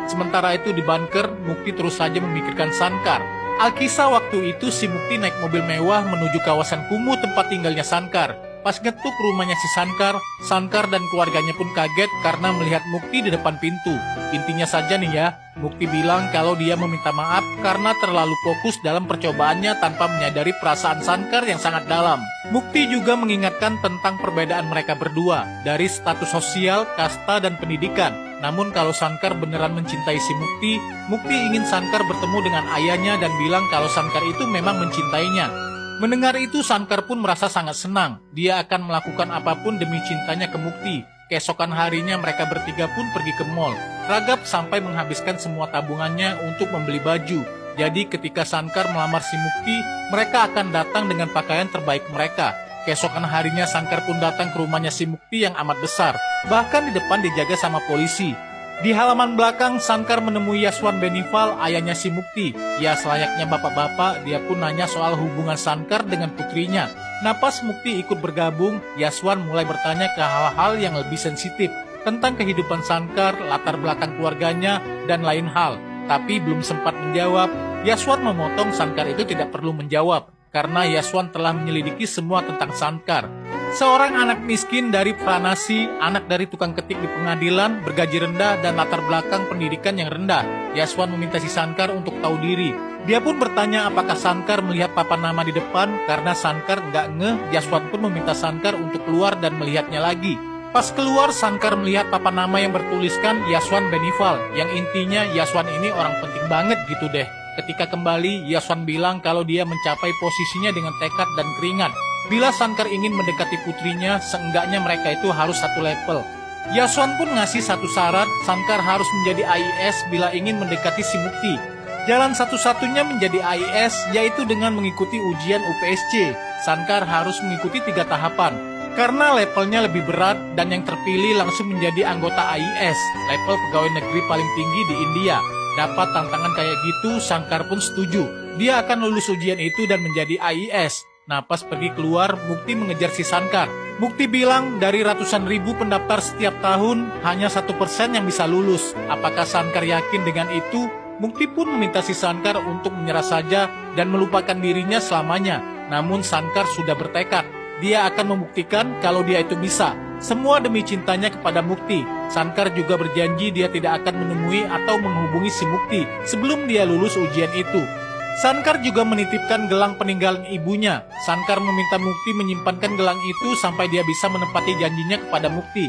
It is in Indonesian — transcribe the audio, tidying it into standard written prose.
Sementara itu di bunker, Mukti terus saja memikirkan Sankar. Alkisah waktu itu si Mukti naik mobil mewah menuju kawasan kumuh tempat tinggalnya Sankar. Pas ngetuk rumahnya si Sankar dan keluarganya pun kaget karena melihat Mukti di depan pintu. Intinya saja nih ya, Mukti bilang kalau dia meminta maaf karena terlalu fokus dalam percobaannya tanpa menyadari perasaan Sankar yang sangat dalam. Mukti juga mengingatkan tentang perbedaan mereka berdua, dari status sosial, kasta, dan pendidikan. Namun kalau Sankar beneran mencintai si Mukti ingin Sankar bertemu dengan ayahnya dan bilang kalau Sankar itu memang mencintainya. Mendengar itu Sankar pun merasa sangat senang. Dia akan melakukan apapun demi cintanya ke Mukti. Keesokan harinya mereka bertiga pun pergi ke mall. Ragap sampai menghabiskan semua tabungannya untuk membeli baju. Jadi ketika Sankar melamar si Mukti, mereka akan datang dengan pakaian terbaik mereka. Keesokan harinya Sankar pun datang ke rumahnya si Mukti yang amat besar. Bahkan di depan dijaga sama polisi. Di halaman belakang, Sankar menemui Yaswan Benival, ayahnya si Mukti. Ya selayaknya bapak-bapak, dia pun nanya soal hubungan Sankar dengan putrinya. Nah pas Mukti ikut bergabung, Yaswan mulai bertanya ke hal-hal yang lebih sensitif tentang kehidupan Sankar, latar belakang keluarganya, dan lain hal. Tapi belum sempat menjawab, Yaswan memotong Sankar itu tidak perlu menjawab, karena Yaswan telah menyelidiki semua tentang Sankar. Seorang anak miskin dari Pranasi, anak dari tukang ketik di pengadilan, bergaji rendah dan latar belakang pendidikan yang rendah. Yaswan meminta si Sankar untuk tahu diri. Dia pun bertanya apakah Sankar melihat papan nama di depan, karena Sankar nggak ngeh. Yaswan pun meminta Sankar untuk keluar dan melihatnya lagi. Pas keluar, Sankar melihat papan nama yang bertuliskan Yaswan Benival, yang intinya Yaswan ini orang penting banget gitu deh. Ketika kembali, Yaswan bilang kalau dia mencapai posisinya dengan tekad dan keringat. Bila Sankar ingin mendekati putrinya, seenggaknya mereka itu harus satu level. Yaswan pun ngasih satu syarat, Sankar harus menjadi AIS bila ingin mendekati si Mukti. Jalan satu-satunya menjadi AIS yaitu dengan mengikuti ujian UPSC. Sankar harus mengikuti 3 tahapan. Karena levelnya lebih berat dan yang terpilih langsung menjadi anggota AIS, level pegawai negeri paling tinggi di India. Dapat tantangan kayak gitu, Sankar pun setuju. Dia akan lulus ujian itu dan menjadi AIS. Nah pas pergi keluar, Mukti mengejar si Sankar. Mukti bilang dari ratusan ribu pendaftar setiap tahun, hanya 1% yang bisa lulus. Apakah Sankar yakin dengan itu? Mukti pun meminta si Sankar untuk menyerah saja dan melupakan dirinya selamanya. Namun Sankar sudah bertekad. Dia akan membuktikan kalau dia itu bisa. Semua demi cintanya kepada Mukti. Sankar juga berjanji dia tidak akan menemui atau menghubungi si Mukti sebelum dia lulus ujian itu. Sankar juga menitipkan gelang peninggalan ibunya. Sankar meminta Mukti menyimpankan gelang itu sampai dia bisa menepati janjinya kepada Mukti.